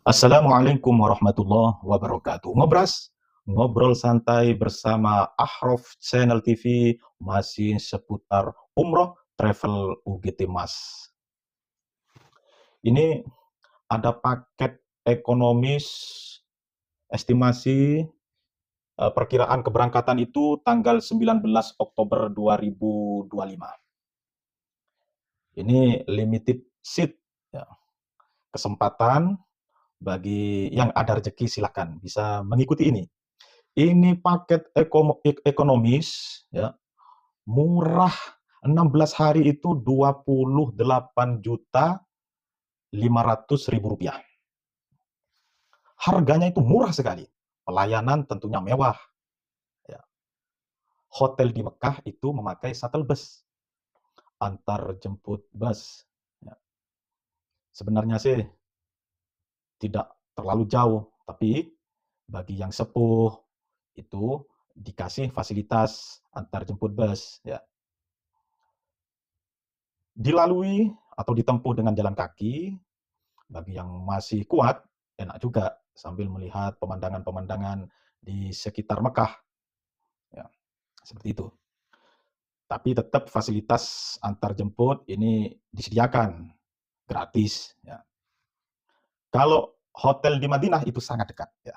Assalamualaikum warahmatullahi wabarakatuh. Ngobras, ngobrol santai bersama Ahraf Channel TV masih seputar umroh travel UGT Mas. Ini ada paket ekonomis estimasi perkiraan keberangkatan itu tanggal 19 Oktober 2025. Ini limited seat, ya. Kesempatan bagi yang ada rezeki silakan bisa mengikuti ini. Ini paket ekonomis, ya, murah, 16 hari itu Rp28.500.000. Harganya itu murah sekali. Pelayanan tentunya mewah, ya. Hotel di Mekah itu memakai shuttle bus, antar jemput bus, ya. Sebenarnya sih tidak terlalu jauh, tapi bagi yang sepuh itu dikasih fasilitas antar jemput bus, ya. Dilalui atau ditempuh dengan jalan kaki, bagi yang masih kuat, enak juga sambil melihat pemandangan-pemandangan di sekitar Mekah, ya, seperti itu. Tapi tetap fasilitas antar jemput ini disediakan, gratis, ya. Kalau hotel di Madinah itu sangat dekat, ya,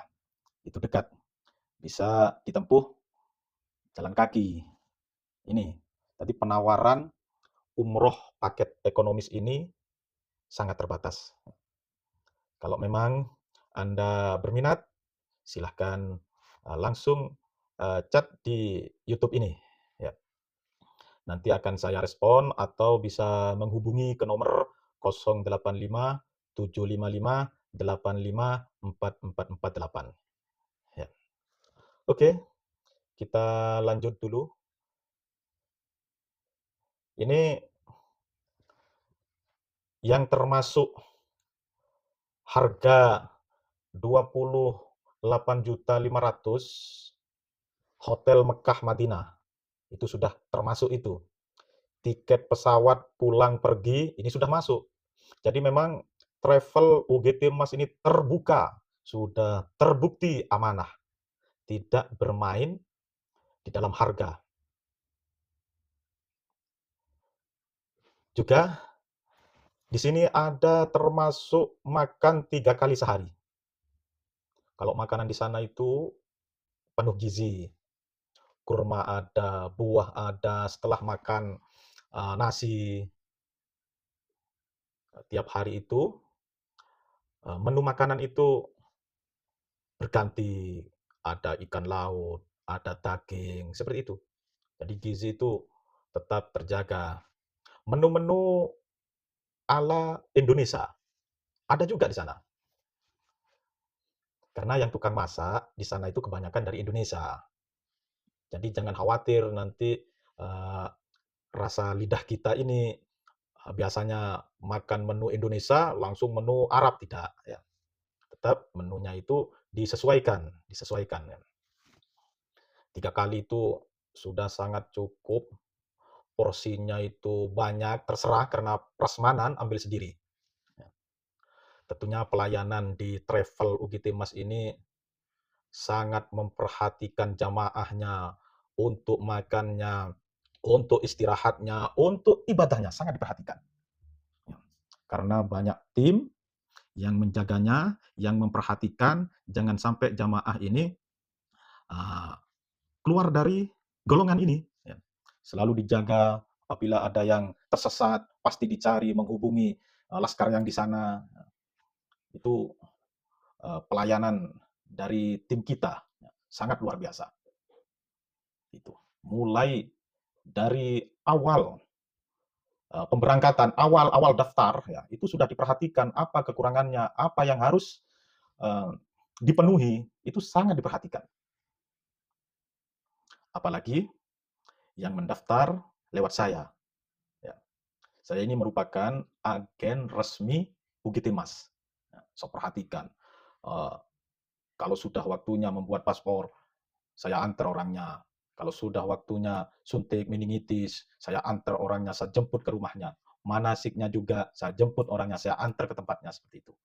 itu dekat, bisa ditempuh jalan kaki. Ini, tadi penawaran umroh paket ekonomis ini sangat terbatas. Kalau memang Anda berminat, silahkan langsung chat di YouTube ini, ya. Nanti akan saya respon atau bisa menghubungi ke nomor 085 755 85 4448. Ya. Oke, kita lanjut dulu. Ini yang termasuk harga 28.500.000 Hotel Mekah Madinah. Itu sudah termasuk itu. Tiket pesawat pulang pergi ini sudah masuk. Jadi memang travel UGT Mas ini terbuka, sudah terbukti amanah, tidak bermain di dalam harga. Juga di sini ada termasuk makan 3 kali sehari. Kalau makanan di sana itu penuh gizi. Kurma ada, buah ada, setelah makan nasi tiap hari itu, menu makanan itu berganti, ada ikan laut, ada daging, seperti itu. Jadi gizi itu tetap terjaga. Menu-menu ala Indonesia ada juga di sana. Karena yang tukang masak di sana itu kebanyakan dari Indonesia. Jadi jangan khawatir nanti rasa lidah kita ini biasanya makan menu Indonesia langsung menu Arab, tidak, ya. Tetap menunya itu disesuaikan ya. 3 kali itu sudah sangat cukup, porsinya itu banyak, terserah karena prasmanan ambil sendiri. Ya. Tentunya pelayanan di travel UGT Mas ini sangat memperhatikan jamaahnya, untuk makannya, untuk istirahatnya, untuk ibadahnya, sangat diperhatikan. Ya. Karena banyak tim yang menjaganya, yang memperhatikan, jangan sampai jamaah ini keluar dari golongan ini, ya. Selalu dijaga, apabila ada yang tersesat, pasti dicari, menghubungi laskar yang di sana. Itu pelayanan dari tim kita, ya, sangat luar biasa. Itu. Mulai dari awal pemberangkatan, awal daftar, ya, itu sudah diperhatikan apa kekurangannya, apa yang harus dipenuhi, itu sangat diperhatikan. Apalagi yang mendaftar lewat saya. Ya. Saya ini merupakan agen resmi UGT Mas. Ya, so perhatikan. Kalau sudah waktunya membuat paspor, saya antar orangnya. Kalau sudah waktunya suntik meningitis, saya antar orangnya, saya jemput ke rumahnya. Manasiknya juga, saya jemput orangnya, saya antar ke tempatnya, seperti itu.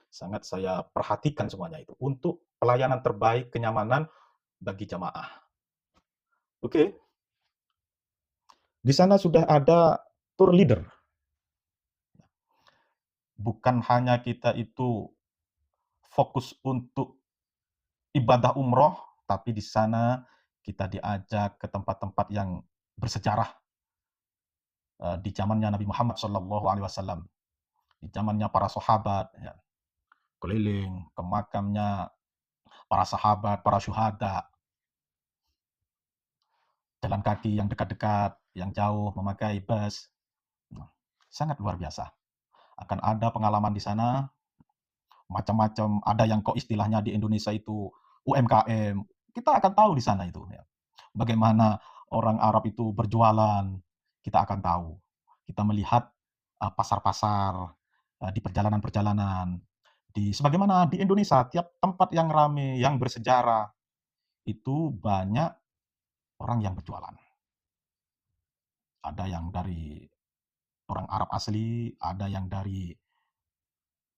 sangat saya perhatikan semuanya itu untuk pelayanan terbaik, kenyamanan bagi jamaah. Oke, di sana sudah ada tour leader. Bukan hanya kita itu fokus untuk ibadah umroh, tapi di sana kita diajak ke tempat-tempat yang bersejarah di zamannya Nabi Muhammad SAW, di zamannya para sahabat, ya, keliling ke makamnya para sahabat, para syuhada, jalan kaki yang dekat-dekat, yang jauh, memakai bus. Nah, sangat luar biasa. Akan ada pengalaman di sana, macam-macam. Ada yang kok istilahnya di Indonesia itu UMKM. Kita akan tahu di sana itu. Ya. Bagaimana orang Arab itu berjualan, kita akan tahu. Kita melihat pasar-pasar di perjalanan-perjalanan. Sebagaimana di Indonesia, tiap tempat yang ramai, yang bersejarah, itu banyak orang yang berjualan. Ada yang dari orang Arab asli, ada yang dari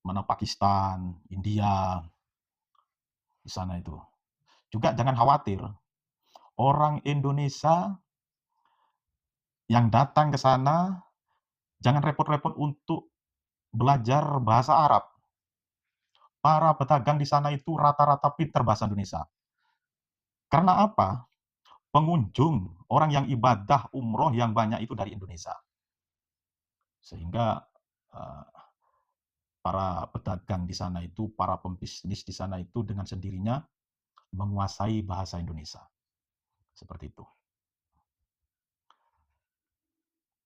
mana Pakistan, India, di sana itu. Juga jangan khawatir, orang Indonesia yang datang ke sana jangan repot-repot untuk belajar bahasa Arab. Para pedagang di sana itu rata-rata pintar bahasa Indonesia. Karena apa? Pengunjung, orang yang ibadah umroh yang banyak itu dari Indonesia. Sehingga para pedagang di sana itu, para pembisnis di sana itu dengan sendirinya menguasai bahasa Indonesia. Seperti itu.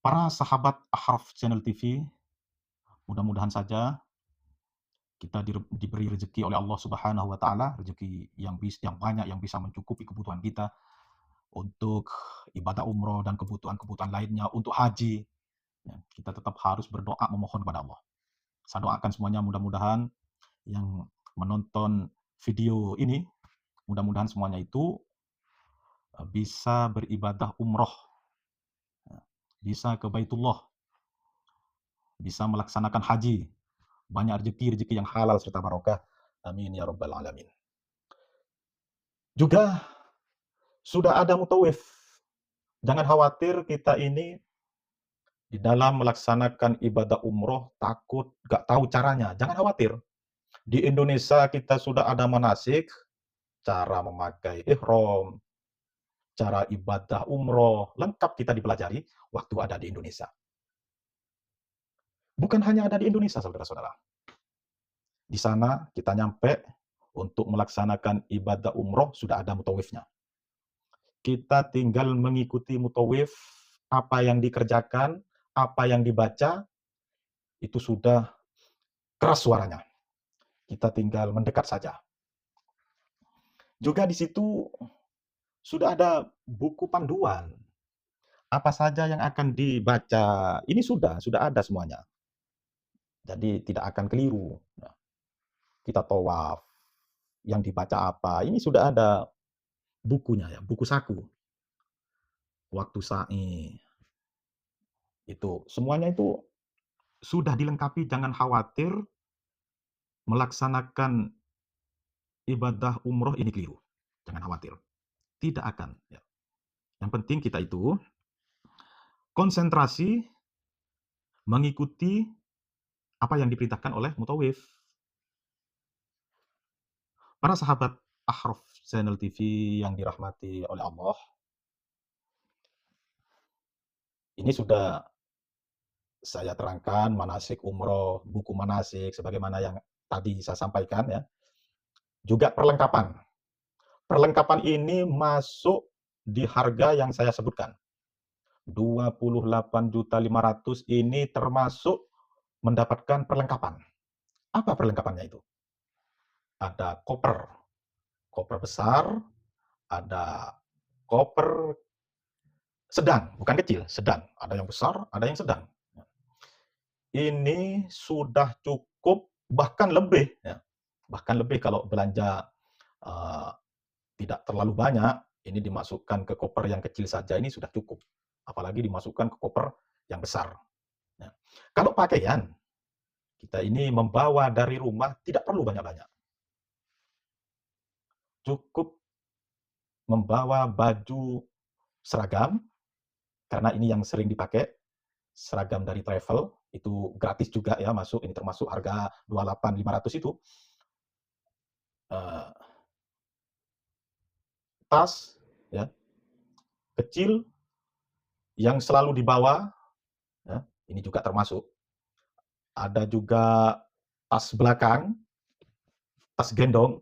Para sahabat Ahraf Channel TV, mudah-mudahan saja kita diberi rezeki oleh Allah Subhanahu wa taala, rezeki yang banyak yang bisa mencukupi kebutuhan kita untuk ibadah umroh dan kebutuhan-kebutuhan lainnya, untuk haji. Ya, kita tetap harus berdoa memohon kepada Allah. Saya doakan semuanya mudah-mudahan yang menonton video ini, mudah-mudahan semuanya itu bisa beribadah umroh, bisa ke Baitullah, bisa melaksanakan haji, banyak rezeki-rezeki yang halal serta barokah. Amin ya rabbal alamin. Juga sudah ada mutawif. Jangan khawatir kita ini di dalam melaksanakan ibadah umroh takut gak tahu caranya. Jangan khawatir. Di Indonesia kita sudah ada manasik, cara memakai ihram, cara ibadah umroh, lengkap kita dipelajari waktu ada di Indonesia. Bukan hanya ada di Indonesia, saudara-saudara. Di sana kita nyampe untuk melaksanakan ibadah umroh sudah ada mutawifnya. Kita tinggal mengikuti mutawif, apa yang dikerjakan, apa yang dibaca, itu sudah keras suaranya. Kita tinggal mendekat saja. Juga di situ sudah ada buku panduan. Apa saja yang akan dibaca, ini sudah ada semuanya. Jadi tidak akan keliru. Nah, kita tawaf, yang dibaca apa, ini sudah ada bukunya ya, buku saku. Waktu sa'i, itu semuanya itu sudah dilengkapi, jangan khawatir melaksanakan ibadah umroh ini keliru. Jangan khawatir. Tidak akan. Ya. Yang penting kita itu konsentrasi mengikuti apa yang diperintahkan oleh mutawif. Para sahabat Ahraf Channel TV yang dirahmati oleh Allah, ini sudah saya terangkan manasik umroh, buku manasik, sebagaimana yang tadi saya sampaikan ya. Juga perlengkapan. Perlengkapan ini masuk di harga yang saya sebutkan. 28.500.000 ini termasuk mendapatkan perlengkapan. Apa perlengkapannya itu? Ada koper besar, ada koper sedang, bukan kecil, sedang. Ada yang besar, ada yang sedang. Ini sudah cukup, bahkan lebih. Ya. Bahkan lebih kalau belanja tidak terlalu banyak, ini dimasukkan ke koper yang kecil saja, ini sudah cukup. Apalagi dimasukkan ke koper yang besar. Ya. Kalau pakaian, Kita ini membawa dari rumah tidak perlu banyak-banyak. Cukup membawa baju seragam, karena ini yang sering dipakai, seragam dari travel, itu gratis juga ya masuk, ini termasuk harga 28.500 itu. Eee, Tas, ya, kecil yang selalu dibawa, ya, ini juga termasuk. Ada juga tas belakang, tas gendong,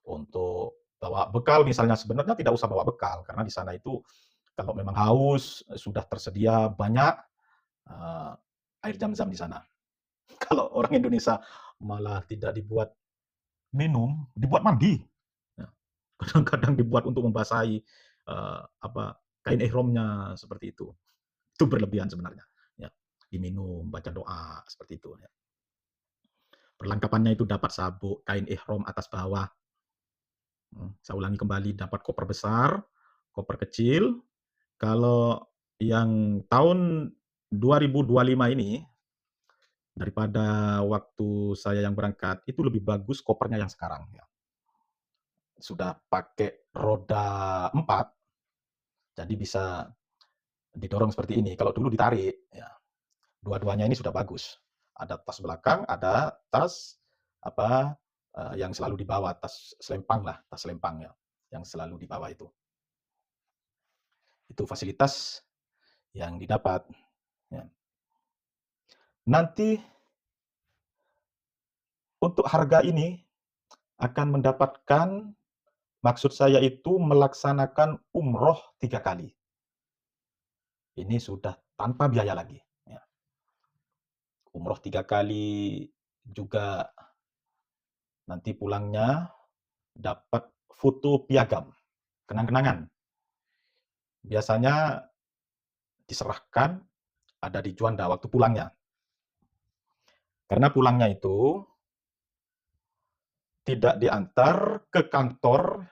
untuk bawa bekal misalnya. Sebenarnya tidak usah bawa bekal, karena di sana itu kalau memang haus, sudah tersedia banyak, eee, air zam-zam di sana. Kalau orang Indonesia malah tidak dibuat minum, dibuat mandi. Ya, kadang-kadang dibuat untuk membasahi, kain ihramnya, seperti itu. Itu berlebihan sebenarnya, ya. Diminum, baca doa, seperti itu, ya. Perlengkapannya itu dapat sabuk, kain ihram atas bawah. Saya ulangi kembali, dapat koper besar, koper kecil. Kalau yang tahun 2025 ini, daripada waktu saya yang berangkat, itu lebih bagus kopernya yang sekarang, ya. Sudah pakai roda 4, jadi bisa didorong seperti ini. Kalau dulu ditarik, ya. Dua-duanya ini sudah bagus. Ada tas belakang, ada tas apa, yang selalu dibawa, tas selempang lah, tas selempang ya, yang selalu dibawa itu. Itu fasilitas yang didapat, ya. Nanti untuk harga ini akan mendapatkan, maksud saya itu melaksanakan umroh 3 kali. Ini sudah tanpa biaya lagi, ya. Umroh 3 kali juga, nanti pulangnya dapat foto piagam, kenang-kenangan. Biasanya diserahkan ada di Juanda waktu pulangnya. Karena pulangnya itu tidak diantar ke kantor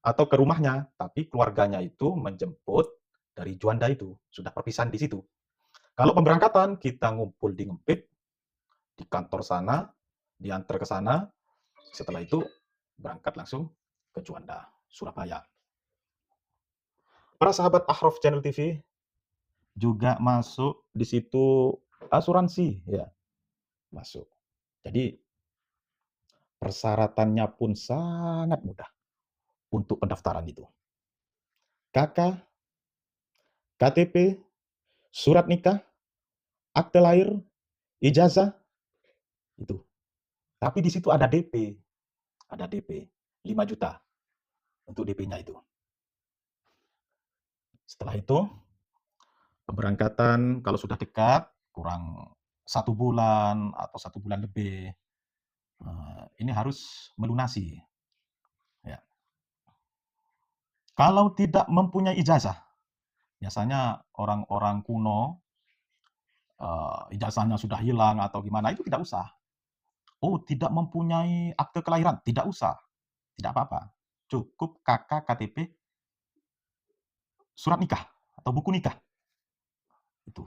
atau ke rumahnya, tapi keluarganya itu menjemput dari Juanda itu, sudah perpisahan di situ. Kalau pemberangkatan, kita ngumpul di Ngempit, di kantor sana, diantar ke sana, setelah itu berangkat langsung ke Juanda, Surabaya. Para sahabat Ahraf Channel TV juga masuk di situ asuransi, ya, masuk. Jadi persyaratannya pun sangat mudah untuk pendaftaran itu. KK, KTP, surat nikah, akte lahir, ijazah, itu. Tapi di situ ada DP 5 juta untuk DP-nya itu. Setelah itu, pemberangkatan kalau sudah dekat, kurang 1 bulan atau 1 bulan lebih, ini harus melunasi. Ya. Kalau tidak mempunyai ijazah, biasanya orang-orang kuno, ijazahnya sudah hilang atau gimana, itu tidak usah. Oh, tidak mempunyai akte kelahiran, tidak usah, tidak apa-apa. Cukup KK, KTP, surat nikah atau buku nikah. Itu.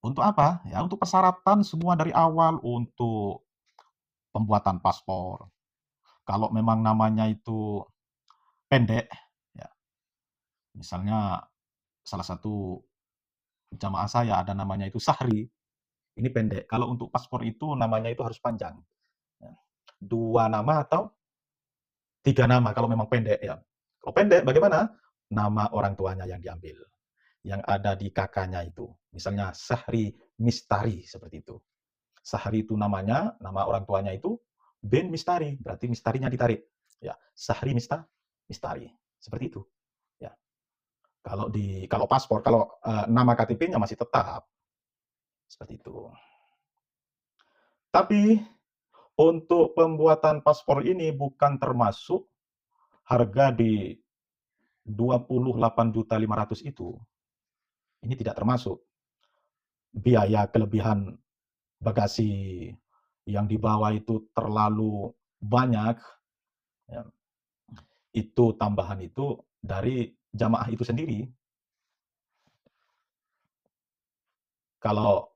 Untuk apa? Ya untuk persyaratan semua dari awal, untuk pembuatan paspor. Kalau memang namanya itu pendek, ya, misalnya salah satu jamaah saya ada namanya itu Sahri, ini pendek. Kalau untuk paspor itu namanya itu harus panjang. Ya. 2 nama atau 3 nama kalau memang pendek ya. Kalau pendek bagaimana? Nama orang tuanya yang diambil, yang ada di kakaknya itu. Misalnya Sahri Mistari, seperti itu. Sahri itu namanya, nama orang tuanya itu bin Mistari, berarti mistarinya ditarik. Ya, Sahri Mistari, seperti itu. Ya. Kalau paspor, kalau nama KTP-nya masih tetap seperti itu. Tapi untuk pembuatan paspor ini bukan termasuk harga di 28.500 itu. Ini tidak termasuk biaya kelebihan bagasi yang dibawa itu terlalu banyak, ya. Itu tambahan itu dari jamaah itu sendiri. Kalau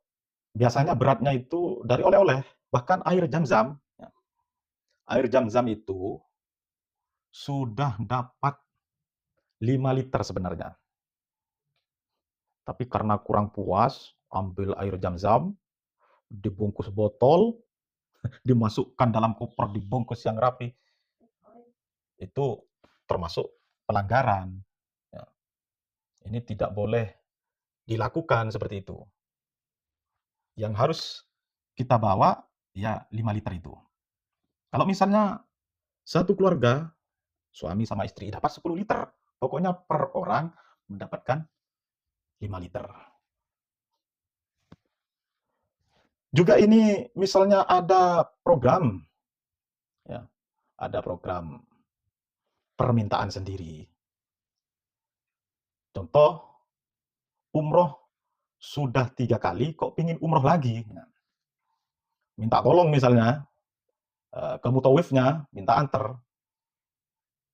Biasanya beratnya itu dari oleh-oleh, bahkan air Zam-Zam, ya. Air Zam-Zam itu sudah dapat 5 liter sebenarnya. Tapi karena kurang puas, ambil air Zam-Zam, dibungkus botol, dimasukkan dalam koper, dibungkus yang rapi, itu termasuk pelanggaran. Ya, ini tidak boleh dilakukan seperti itu. Yang harus kita bawa, ya 5 liter itu. Kalau misalnya satu keluarga, suami sama istri dapat 10 liter, pokoknya per orang mendapatkan 5 liter. Juga ini misalnya ada program, ya, ada program permintaan sendiri. Contoh, umroh sudah 3 kali, kok pingin umroh lagi. Nah, minta tolong misalnya ke mutawifnya, minta antar.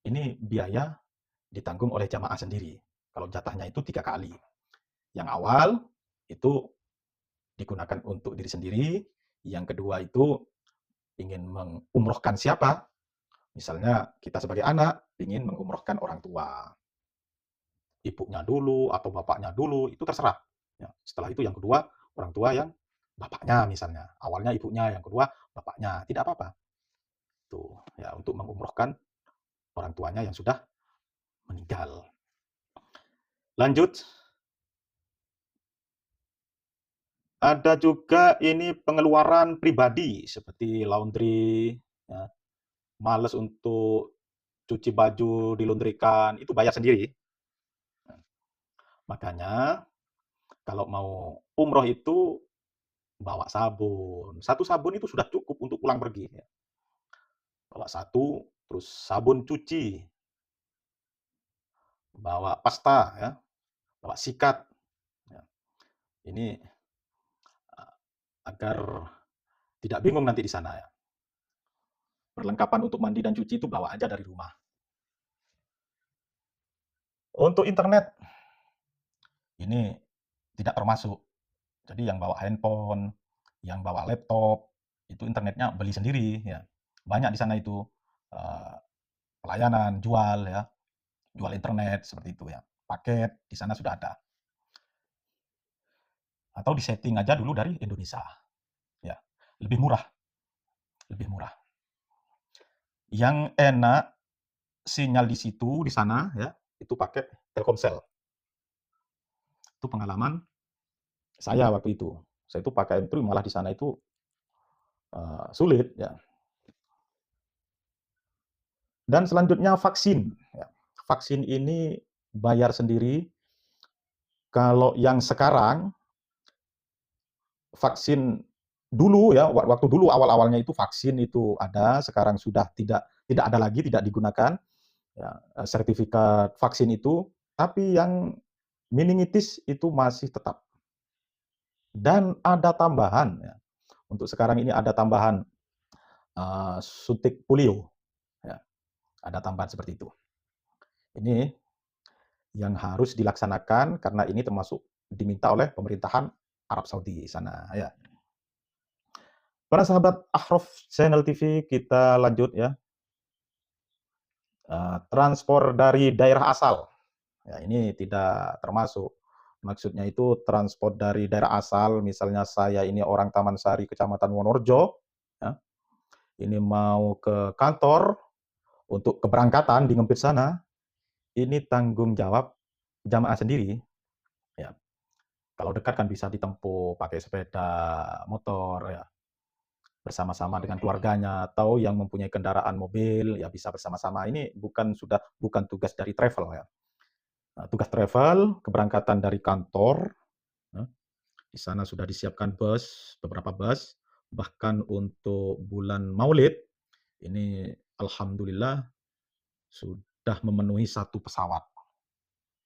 Ini biaya ditanggung oleh jamaah sendiri. Kalau jatahnya itu 3 kali. Yang awal itu digunakan untuk diri sendiri, yang kedua itu ingin mengumrohkan siapa, misalnya kita sebagai anak ingin mengumrohkan orang tua, ibunya dulu atau bapaknya dulu, itu terserah. Ya, setelah itu yang kedua, orang tua yang bapaknya misalnya. Awalnya ibunya, yang kedua bapaknya, tidak apa-apa. Tuh, ya untuk mengumrohkan orang tuanya yang sudah meninggal. Lanjut, ada juga ini pengeluaran pribadi seperti laundry, ya, males untuk cuci baju dilundrikan, itu bayar sendiri. Makanya kalau mau umroh itu bawa sabun. Satu sabun itu sudah cukup untuk pulang pergi. Ya. Bawa satu, terus sabun cuci, bawa pasta, ya, bawa sikat. Ya. Ini agar tidak bingung nanti di sana. Ya. Perlengkapan untuk mandi dan cuci itu bawa aja dari rumah. Untuk internet, ini tidak termasuk. Jadi yang bawa handphone, yang bawa laptop, itu internetnya beli sendiri. Ya. Banyak di sana itu pelayanan, jual, ya, jual internet seperti itu ya. Paket di sana sudah ada. Atau disetting aja dulu dari Indonesia. Ya, lebih murah, lebih murah. Yang enak sinyal di situ di sana ya, itu pakai Telkomsel. Itu pengalaman saya waktu itu. Saya itu pakai M3 malah di sana itu sulit ya. Dan selanjutnya vaksin. Ya. Vaksin ini bayar sendiri. Kalau yang sekarang vaksin dulu ya, waktu dulu awal-awalnya itu vaksin itu ada, sekarang sudah tidak ada lagi, tidak digunakan ya, sertifikat vaksin itu, tapi yang meningitis itu masih tetap. Dan ada tambahan ya. Untuk sekarang ini ada tambahan suntik polio ya. Ada tambahan seperti itu. Ini yang harus dilaksanakan karena ini termasuk diminta oleh pemerintahan Arab Saudi sana ya. Para sahabat Ahraf Channel TV, kita lanjut ya. Transport dari daerah asal. Ya, ini tidak termasuk. Maksudnya itu transport dari daerah asal, misalnya saya ini orang Taman Sari, Kecamatan Wonorejo, ya, ini mau ke kantor untuk keberangkatan di Ngempit sana, ini tanggung jawab jamaah sendiri. Ya. Kalau dekat kan bisa ditempuh pakai sepeda motor, ya, bersama-sama dengan keluarganya, atau yang mempunyai kendaraan mobil, ya bisa bersama-sama. Ini bukan tugas dari travel ya. Nah, tugas travel, keberangkatan dari kantor, ya, di sana sudah disiapkan bus, beberapa bus, bahkan untuk bulan Maulid, ini alhamdulillah sudah memenuhi 1 pesawat.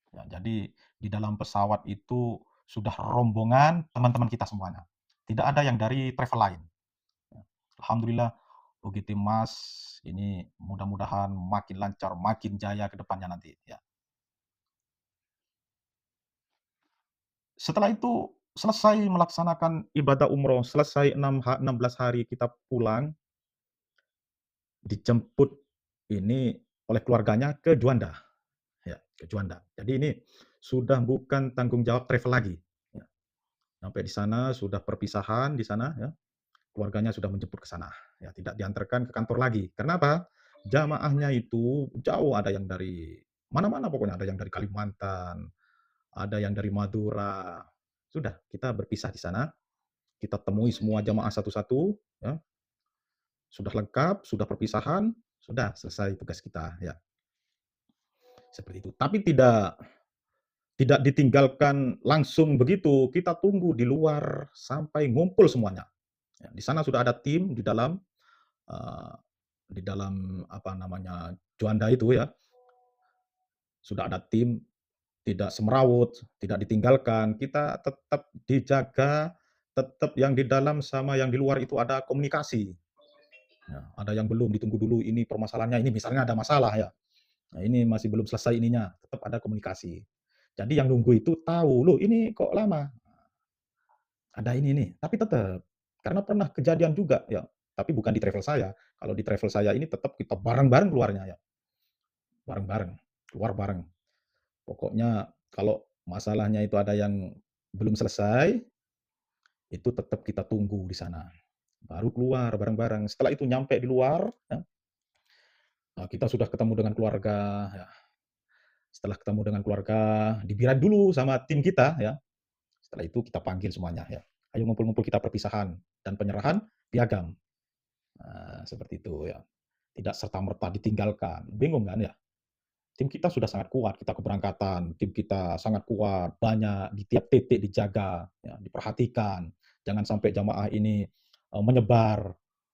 Ya, jadi di dalam pesawat itu sudah rombongan teman-teman kita semuanya. Tidak ada yang dari travel lain. Ya, alhamdulillah, UGT Mas ini mudah-mudahan makin lancar, makin jaya ke depannya nanti. Ya. Setelah itu selesai melaksanakan ibadah umroh, selesai 16 hari kita pulang, dijemput ini oleh keluarganya ke Juanda, ya, ke Juanda. Jadi ini sudah bukan tanggung jawab travel lagi, ya. Sampai di sana sudah perpisahan di sana, ya, keluarganya sudah menjemput ke sana, ya, tidak diantarkan ke kantor lagi. Karena apa? Jamaahnya itu jauh, ada yang dari mana-mana pokoknya, ada yang dari Kalimantan, ada yang dari Madura. Sudah, kita berpisah di sana, kita temui semua jamaah satu-satu, ya, sudah lengkap, sudah perpisahan, sudah selesai tugas kita, ya, seperti itu. Tapi tidak ditinggalkan langsung begitu, kita tunggu di luar sampai ngumpul semuanya. Ya, di sana sudah ada tim eee, di dalam apa namanya, Juanda itu ya, sudah ada tim, tidak semrawut, tidak ditinggalkan, kita tetap dijaga, tetap yang di dalam sama yang di luar itu ada komunikasi. Ya, ada yang belum, ditunggu dulu ini permasalahannya, ini misalnya ada masalah ya, nah ini masih belum selesai ininya, tetap ada komunikasi. Jadi yang nunggu itu tahu, "Loh ini kok lama?" Ada ini nih, tapi tetap, karena pernah kejadian juga ya, tapi bukan di travel saya. Kalau di travel saya ini tetap kita bareng-bareng keluarnya ya, bareng-bareng, keluar bareng. Pokoknya kalau masalahnya itu ada yang belum selesai, itu tetap kita tunggu di sana. Baru keluar bareng-bareng. Setelah itu nyampe di luar, ya, kita sudah ketemu dengan keluarga, ya. Setelah ketemu dengan keluarga, dibilang dulu sama tim kita ya. Setelah itu kita panggil semuanya ya. Ayo ngumpul-ngumpul kita perpisahan dan penyerahan piagam. Nah, seperti itu ya. Tidak serta-merta ditinggalkan. Bingung kan ya? Tim kita sudah sangat kuat, kita keberangkatan, tim kita sangat kuat, banyak di tiap titik dijaga, ya, diperhatikan. Jangan sampai jamaah ini menyebar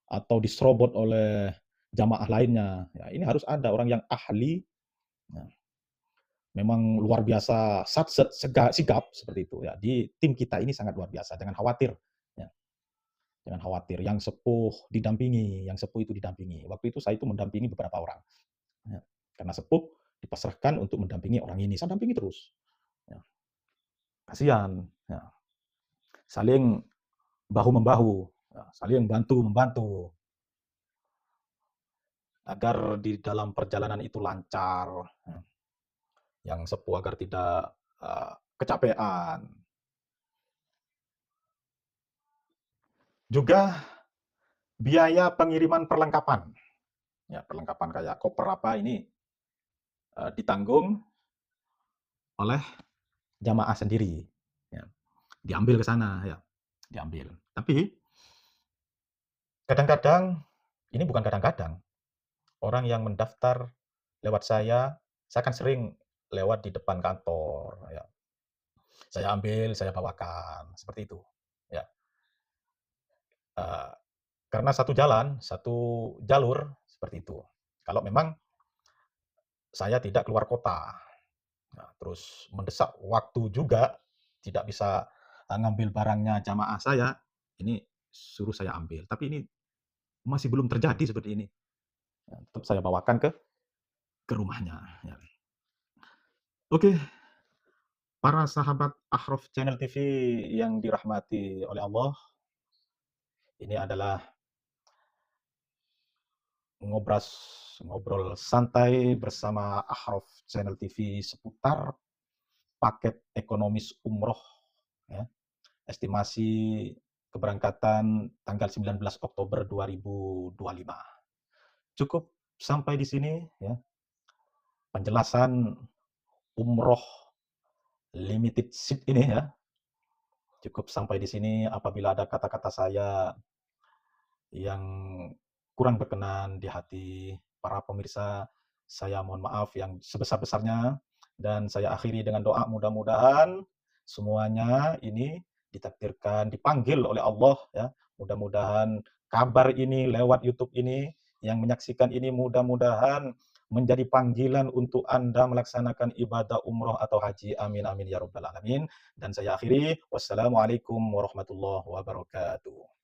atau diserobot oleh jamaah lainnya. Ya, ini harus ada orang yang ahli, ya, memang luar biasa sigap seperti itu ya. Di tim kita ini sangat luar biasa, jangan khawatir. Ya, jangan khawatir. Yang sepuh didampingi, yang sepuh itu didampingi. Waktu itu saya itu mendampingi beberapa orang. Ya, karena sepuh dipasrahkan untuk mendampingi orang ini, saya dampingi terus. Ya, kasihan, ya, saling bahu membahu, ya, saling bantu membantu agar di dalam perjalanan itu lancar. Ya, yang sepuh agar tidak kecapean. Juga biaya pengiriman perlengkapan. Ya, perlengkapan kayak koper apa ini ditanggung oleh jamaah sendiri. Ya, diambil ke sana ya, diambil. Tapi kadang-kadang, ini bukan kadang-kadang, orang yang mendaftar lewat saya kan sering lewat di depan kantor ya. Saya ambil, saya bawakan, seperti itu. Ya, eee, karena satu jalan, satu jalur, seperti itu. Kalau memang saya tidak keluar kota, nah terus mendesak waktu juga, tidak bisa, ngambil barangnya jamaah saya, ini suruh saya ambil. Tapi ini masih belum terjadi seperti ini. Ya, tetap saya bawakan ke rumahnya, ya. Oke, para sahabat Ahraf Channel TV yang dirahmati oleh Allah, ini adalah ngobras ngobrol santai bersama Ahraf Channel TV seputar paket ekonomis umroh, ya. Estimasi keberangkatan tanggal 19 Oktober 2025. Cukup sampai di sini ya, penjelasan umroh limited seat ini ya. Cukup sampai di sini. Apabila ada kata-kata saya yang kurang berkenan di hati para pemirsa, saya mohon maaf yang sebesar-besarnya, dan saya akhiri dengan doa mudah-mudahan semuanya ini ditakdirkan dipanggil oleh Allah ya. Mudah-mudahan kabar ini lewat YouTube ini, yang menyaksikan ini mudah-mudahan menjadi panggilan untuk Anda melaksanakan ibadah umroh atau haji. Amin amin ya rabbal alamin. Dan saya akhiri, wassalamualaikum warahmatullahi wabarakatuh.